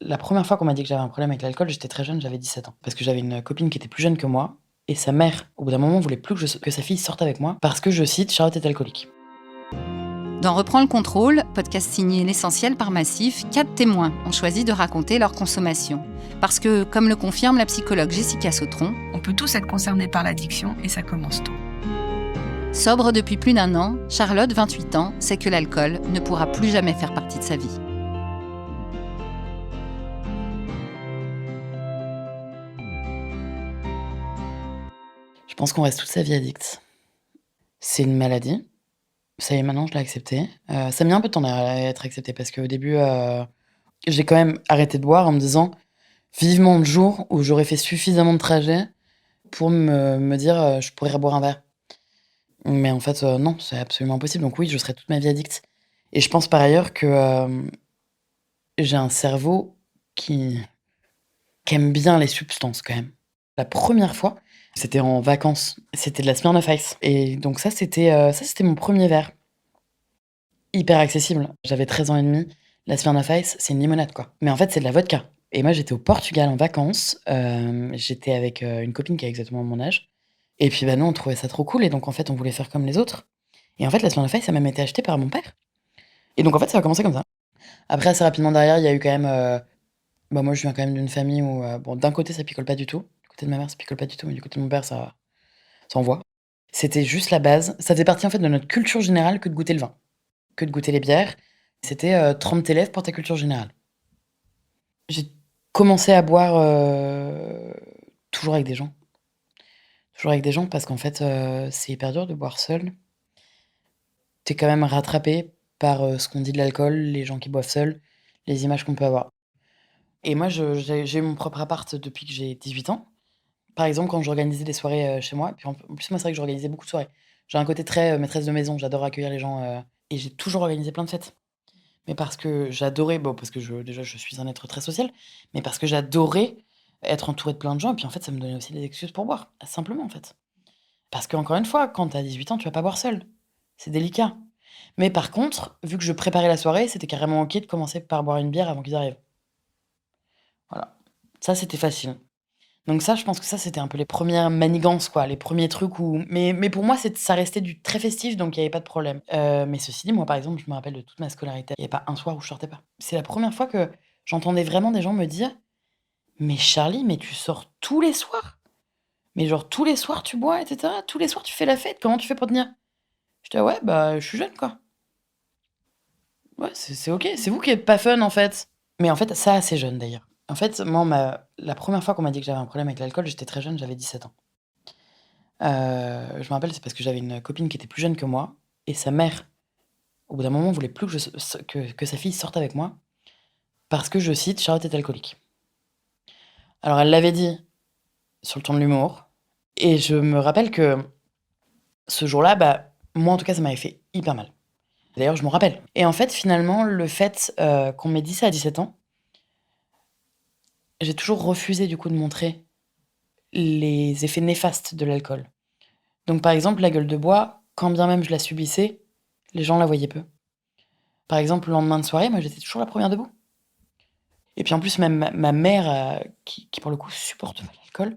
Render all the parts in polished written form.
La première fois qu'on m'a dit que j'avais un problème avec l'alcool, j'étais très jeune, j'avais 17 ans. Parce que j'avais une copine qui était plus jeune que moi, et sa mère, au bout d'un moment, voulait plus que sa fille sorte avec moi, parce que, je cite, Charlotte est alcoolique. Dans Reprends le contrôle, podcast signé L'Essentiel par Massif, 4 témoins ont choisi de raconter leur consommation. Parce que, comme le confirme la psychologue Jessica Sautron, on peut tous être concernés par l'addiction et ça commence tôt. Sobre depuis plus d'1 an, Charlotte, 28 ans, sait que l'alcool ne pourra plus jamais faire partie de sa vie. Je pense qu'on reste toute sa vie addict. C'est une maladie. Ça y est, maintenant, je l'ai accepté. Ça a mis un peu de temps à être accepté, parce qu'au début, j'ai quand même arrêté de boire en me disant vivement le jour où j'aurais fait suffisamment de trajets pour me dire je pourrais reboire un verre. Mais en fait, non, c'est absolument impossible. Donc oui, je serai toute ma vie addict. Et je pense par ailleurs que j'ai un cerveau qui aime bien les substances quand même. La première fois, c'était en vacances. C'était de la Smirnoff Ice. Et donc ça, c'était mon premier verre. Hyper accessible. J'avais 13 ans et demi. La Smirnoff Ice, c'est une limonade, quoi. Mais en fait, c'est de la vodka. Et moi, j'étais au Portugal en vacances. J'étais avec une copine qui a exactement mon âge. Et puis, bah, nous, on trouvait ça trop cool. Et donc, en fait, on voulait faire comme les autres. Et en fait, la Smirnoff Ice, ça a même été acheté par mon père. Et donc, en fait, ça a commencé comme ça. Après, assez rapidement derrière, il y a eu quand même. Bah, moi, je viens quand même d'une famille où, bon, d'un côté, ça picole pas du tout. Du côté de ma mère, ça picole pas du tout. Mais du côté de mon père, ça envoie. C'était juste la base. Ça faisait partie, en fait, de notre culture générale que de goûter le vin, que de goûter les bières. C'était trempe tes lèvres pour ta culture générale. J'ai commencé à boire toujours avec des gens. Toujours avec des gens, parce qu'en fait, c'est hyper dur de boire seul. T'es quand même rattrapé par ce qu'on dit de l'alcool, les gens qui boivent seuls, les images qu'on peut avoir. Et moi, j'ai eu mon propre appart depuis que j'ai 18 ans. Par exemple, quand j'organisais des soirées chez moi, puis en plus, moi, c'est vrai que j'organisais beaucoup de soirées. J'ai un côté très maîtresse de maison, j'adore accueillir les gens, et j'ai toujours organisé plein de fêtes. Mais parce que j'adorais, bon, parce que déjà, je suis un être très social, mais parce que j'adorais être entouré de plein de gens, et puis en fait, ça me donnait aussi des excuses pour boire, simplement en fait. Parce qu'encore une fois, quand t'as 18 ans, tu vas pas boire seul. C'est délicat. Mais par contre, vu que je préparais la soirée, c'était carrément OK de commencer par boire une bière avant qu'ils arrivent. Voilà. Ça, c'était facile. Donc ça, je pense que ça, c'était un peu les premières manigances, quoi, les premiers trucs où mais pour moi, ça restait du très festif, donc il y avait pas de problème. Mais ceci dit, moi, par exemple, je me rappelle de toute ma scolarité, il y avait pas un soir où je sortais pas. C'est la première fois que j'entendais vraiment des gens me dire: «Mais Charlie, mais tu sors tous les soirs? Mais genre tous les soirs tu bois et cetera? Tous les soirs tu fais la fête? Comment tu fais pour tenir?» J'étais: «Ouais, bah, je suis jeune, quoi. Ouais, c'est OK, c'est vous qui êtes pas fun, en fait». Mais en fait, ça, assez jeune, d'ailleurs. En fait, moi, la première fois qu'on m'a dit que j'avais un problème avec l'alcool, j'étais très jeune, j'avais 17 ans. Je me rappelle, c'est parce que j'avais une copine qui était plus jeune que moi, et sa mère, au bout d'un moment, voulait plus que que sa fille sorte avec moi, parce que, je cite, Charlotte est alcoolique. Alors elle l'avait dit sur le ton de l'humour, et je me rappelle que ce jour-là, bah, moi en tout cas, ça m'avait fait hyper mal. D'ailleurs, je m'en rappelle. Et en fait, finalement, le fait qu'on m'ait dit ça à 17 ans, j'ai toujours refusé du coup de montrer les effets néfastes de l'alcool. Donc par exemple, la gueule de bois, quand bien même je la subissais, les gens la voyaient peu. Par exemple, le lendemain de soirée, moi, j'étais toujours la première debout. Et puis en plus, même ma mère, qui pour le coup supporte pas l'alcool,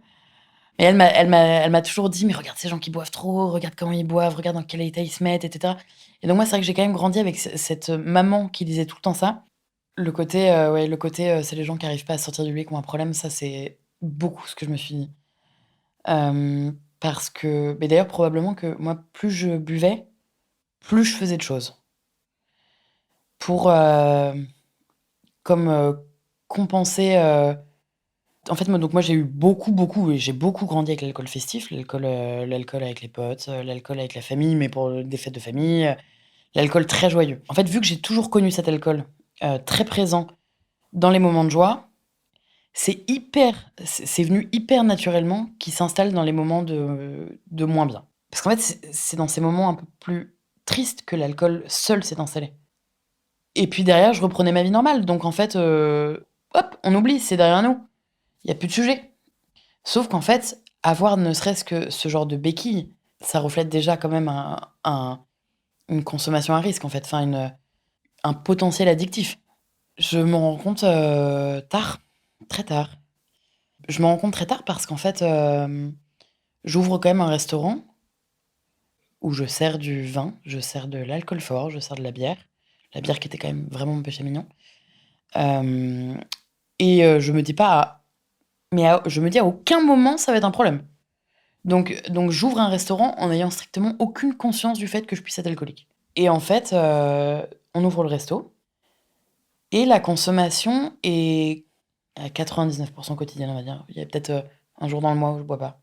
mais elle m'a toujours dit: «Mais regarde ces gens qui boivent trop, regarde comment ils boivent, regarde dans quel état ils se mettent et cetera». Et donc moi, c'est vrai que j'ai quand même grandi avec cette maman qui disait tout le temps ça. Le côté, ouais, le côté, c'est les gens qui arrivent pas à sortir du lit qui ont un problème, ça, c'est beaucoup ce que je me suis dit. Parce que mais d'ailleurs, probablement que moi, plus je buvais, plus je faisais de choses pour, comme, compenser, en fait, moi, j'ai eu beaucoup et j'ai beaucoup grandi avec l'alcool festif, l'alcool avec les potes, l'alcool avec la famille, mais pour des fêtes de famille, l'alcool très joyeux. En fait, vu que j'ai toujours connu cet alcool, très présent dans les moments de joie, c'est venu hyper naturellement qu'il s'installe dans les moments de moins bien. Parce qu'en fait, c'est dans ces moments un peu plus tristes que l'alcool seul s'est installé. Et puis derrière, je reprenais ma vie normale, donc en fait, hop, on oublie, c'est derrière nous. Il y a plus de sujet. Sauf qu'en fait, avoir ne serait-ce que ce genre de béquille, ça reflète déjà quand même une consommation à risque, en fait, enfin un potentiel addictif. Je m'en rends compte, tard, très tard. Je m'en rends compte très tard parce qu'en fait, j'ouvre quand même un restaurant où je sers du vin, je sers de l'alcool fort, je sers de la bière. La bière qui était quand même vraiment mon péché mignon. Hem je me dis pas je me dis: «À aucun moment ça va être un problème». Donc j'ouvre un restaurant en n'ayant strictement aucune conscience du fait que je puisse être alcoolique. Et en fait, on ouvre le resto et la consommation est à 99 quotidienne, on va dire. Il y a peut-être, un jour dans le mois où je bois pas.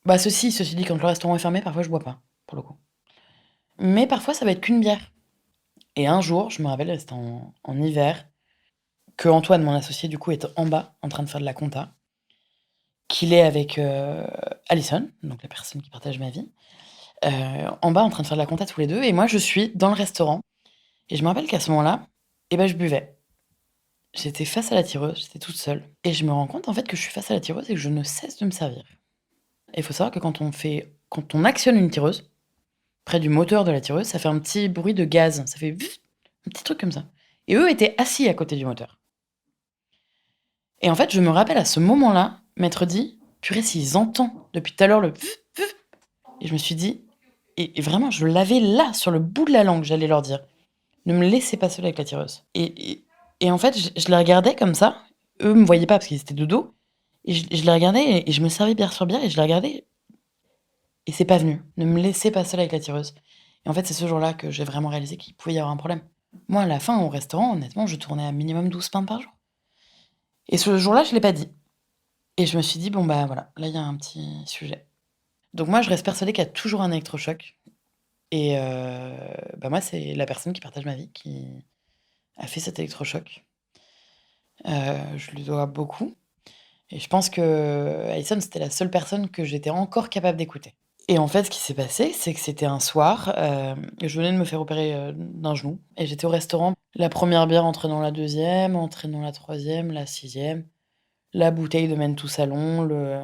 Bah, ceci dit, quand le restaurant est fermé, parfois je bois pas, pour le coup. Mais parfois ça va être qu'une bière. Et un jour, je me rappelle, c'était en hiver, que Antoine, mon associé, du coup, est en bas, en train de faire de la compta, qu'il est avec, Alison, donc la personne qui partage ma vie, en bas en train de faire de la compta tous les 2 et moi je suis dans le restaurant et je me rappelle qu'à ce moment-là, et ben je buvais. J'étais face à la tireuse, j'étais toute seule et je me rends compte en fait que je suis face à la tireuse et que je ne cesse de me servir. Et il faut savoir que quand on actionne une tireuse, près du moteur de la tireuse, ça fait un petit bruit de gaz, ça fait vuf, un petit truc comme ça. Et eux étaient assis à côté du moteur. Et en fait, je me rappelle à ce moment-là, m'être dit: «Purée, s'ils entendent depuis tout à l'heure le vuf, vuf», et je me suis dit et vraiment je l'avais là, sur le bout de la langue, j'allais leur dire: «Ne me laissez pas seule avec la tireuse». Et en fait, je les regardais comme ça. Eux me voyaient pas parce qu'ils étaient de dos et je les regardais et je me servais bière sur bière et je les regardais et c'est pas venu. Ne me laissez pas seule avec la tireuse. Et en fait, c'est ce jour-là que j'ai vraiment réalisé qu'il pouvait y avoir un problème. Moi, à la fin, au restaurant, honnêtement, je tournais à minimum 12 pintes par jour. Et ce jour-là, je l'ai pas dit. Et je me suis dit: «Bon, bah, voilà, là, il y a un petit sujet». Donc moi, je reste persuadée qu'il y a toujours un électrochoc et bah, moi, c'est la personne qui partage ma vie qui a fait cet électrochoc. Je lui dois beaucoup et je pense qu'Alison, c'était la seule personne que j'étais encore capable d'écouter. Et en fait, ce qui s'est passé, c'est que c'était un soir, je venais de me faire opérer, d'un genou et j'étais au restaurant. La première bière entrait dans la deuxième, entrait dans la troisième, la sixième, la bouteille de Mène tout salon, le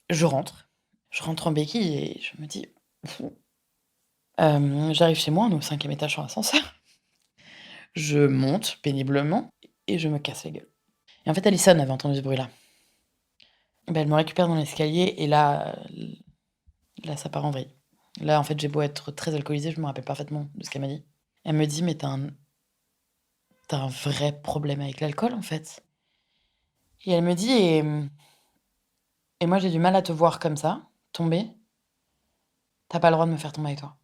je rentre. Je rentre en béquille et je me dis: j'arrive chez moi, on est au 5e étage sur l'ascenseur. Je monte péniblement et je me casse la gueule. Et en fait, Alison avait entendu ce bruit-là. Bah, elle me récupère dans l'escalier et là, ça part en vrille. Là, en fait, j'ai beau être très alcoolisée, je me rappelle parfaitement de ce qu'elle m'a dit. Elle me dit: «Mais tu as un vrai problème avec l'alcool, en fait». Et elle me dit: «Et moi, j'ai du mal à te voir comme ça, tomber. Tu as pas le droit de me faire tomber avec toi.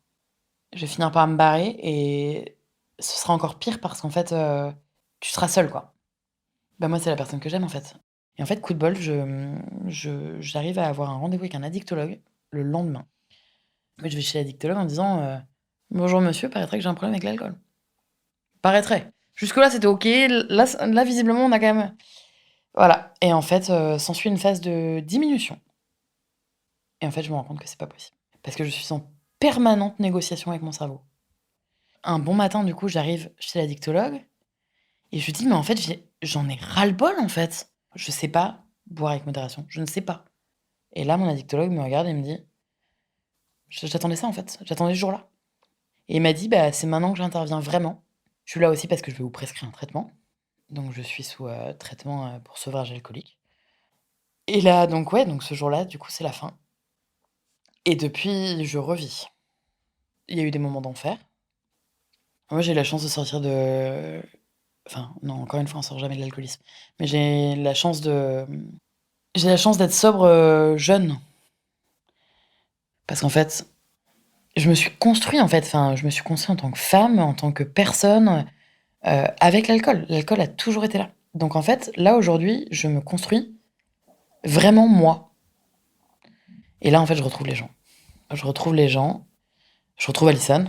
Je vais finir par me barrer et ce sera encore pire parce qu'en fait, tu seras seule, quoi». Bah, moi, c'est la personne que j'aime, en fait. Et en fait, coup de bol, j'arrive à avoir un rendez-vous avec un addictologue le lendemain. Moi, je vais chez l'addictologue en disant, «Bonjour monsieur, paraîtrait que j'ai un problème avec l'alcool». Paraîtrait. Jusque-là, c'était OK. Là, visiblement, on a quand même voilà. Et en fait, s'ensuit une phase de diminution. Et en fait, je me rends compte que c'est pas possible. Parce que je suis en permanente négociation avec mon cerveau. Un bon matin, du coup, j'arrive chez l'addictologue et je lui dis: «Mais en fait, j'en ai ras-le-bol, en fait. Je sais pas boire avec modération, je ne sais pas». Et là, mon addictologue me regarde et me dit: J'attendais ça, en fait, j'attendais ce jour-là». Et il m'a dit: «Bah, c'est maintenant que j'interviens vraiment. Je suis là aussi parce que je vais vous prescrire un traitement». Donc je suis sous, traitement, pour sevrage alcoolique. Et là, donc ouais, donc ce jour-là, du coup, c'est la fin. Et depuis, je revis. Il y a eu des moments d'enfer. Moi, j'ai eu la chance de sortir de enfin, non, encore une fois, on sort jamais de l'alcoolisme. Mais j'ai la chance d'être sobre, jeune. Parce qu'en fait, je me suis construit, en fait, enfin, je me suis construit en tant que femme, en tant que personne, avec l'alcool. L'alcool a toujours été là. Donc en fait, là, aujourd'hui, je me construis vraiment moi. Et là, en fait, je retrouve les gens. Je retrouve les gens, je retrouve Alison,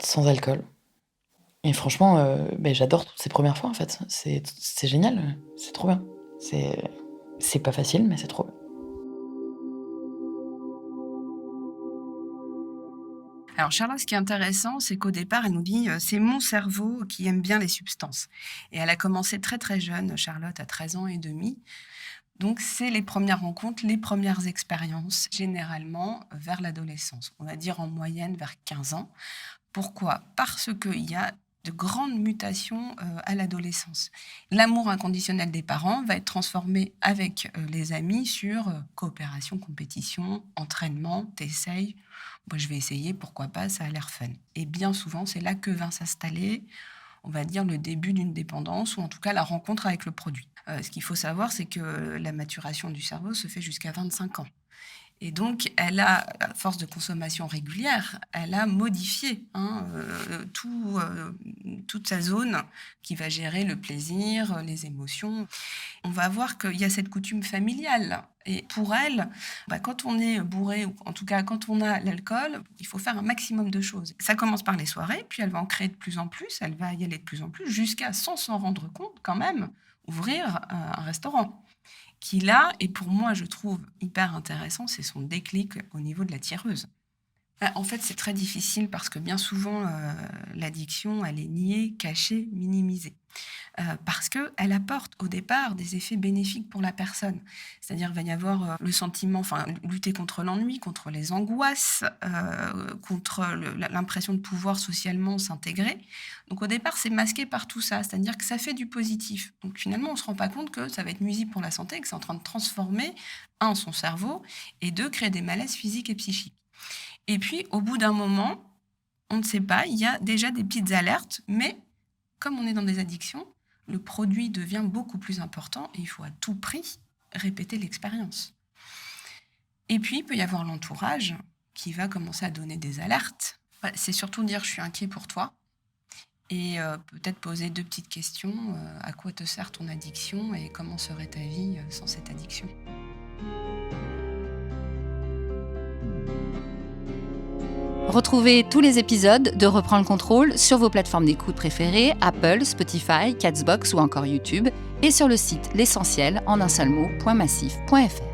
sans alcool. Et franchement, beh, j'adore toutes ces premières fois, en fait. C'est génial, c'est trop bien. C'est c'est pas facile, mais c'est trop bien. Alors Charlotte, ce qui est intéressant, c'est qu'au départ, elle nous dit, «C'est mon cerveau qui aime bien les substances» et elle a commencé très, très jeune, Charlotte, à 13 ans et demi. Donc c'est les premières rencontres, les premières expériences, généralement vers l'adolescence. On va dire en moyenne vers 15 ans. Pourquoi? Parce qu'il y a de grandes mutations à l'adolescence. L'amour inconditionnel des parents va être transformé avec les amis sur coopération, compétition, entraînement, t'essayes. Moi, je vais essayer, pourquoi pas, ça a l'air fun. Et bien souvent, c'est là que va s'installer, on va dire, le début d'une dépendance ou en tout cas la rencontre avec le produit. Ce qu'il faut savoir, c'est que la maturation du cerveau se fait jusqu'à 25 ans. Et donc, elle a, à force de consommation régulière, elle a modifié toute sa zone qui va gérer le plaisir, les émotions. On va voir qu'il y a cette coutume familiale. Et pour elle, quand on est bourré, ou en tout cas quand on a l'alcool, il faut faire un maximum de choses. Ça commence par les soirées, puis elle va en créer de plus en plus, elle va y aller de plus en plus, jusqu'à, sans s'en rendre compte quand même, ouvrir un restaurant. Qui là, et pour moi, je trouve hyper intéressant, c'est son déclic au niveau de la tireuse. En fait, c'est très difficile parce que bien souvent, l'addiction, elle est niée, cachée, minimisée. Parce qu'elle apporte au départ des effets bénéfiques pour la personne. C'est-à-dire qu'il va y avoir le sentiment, lutter contre l'ennui, contre les angoisses, contre l'impression de pouvoir socialement s'intégrer. Donc au départ, c'est masqué par tout ça, c'est-à-dire que ça fait du positif. Donc finalement, on ne se rend pas compte que ça va être nuisible pour la santé, que c'est en train de transformer, son cerveau, et deux, créer des malaises physiques et psychiques. Et puis, au bout d'un moment, on ne sait pas, il y a déjà des petites alertes, mais comme on est dans des addictions, le produit devient beaucoup plus important et il faut à tout prix répéter l'expérience. Et puis, il peut y avoir l'entourage qui va commencer à donner des alertes. C'est surtout dire « je suis inquiet pour toi » et peut-être poser 2 petites questions. À quoi te sert ton addiction et comment serait ta vie sans cette addiction ? Retrouvez tous les épisodes de Reprends le contrôle sur vos plateformes d'écoute préférées, Apple, Spotify, Catsbox ou encore YouTube, et sur le site l'essentiel en un seul mot.massif.fr.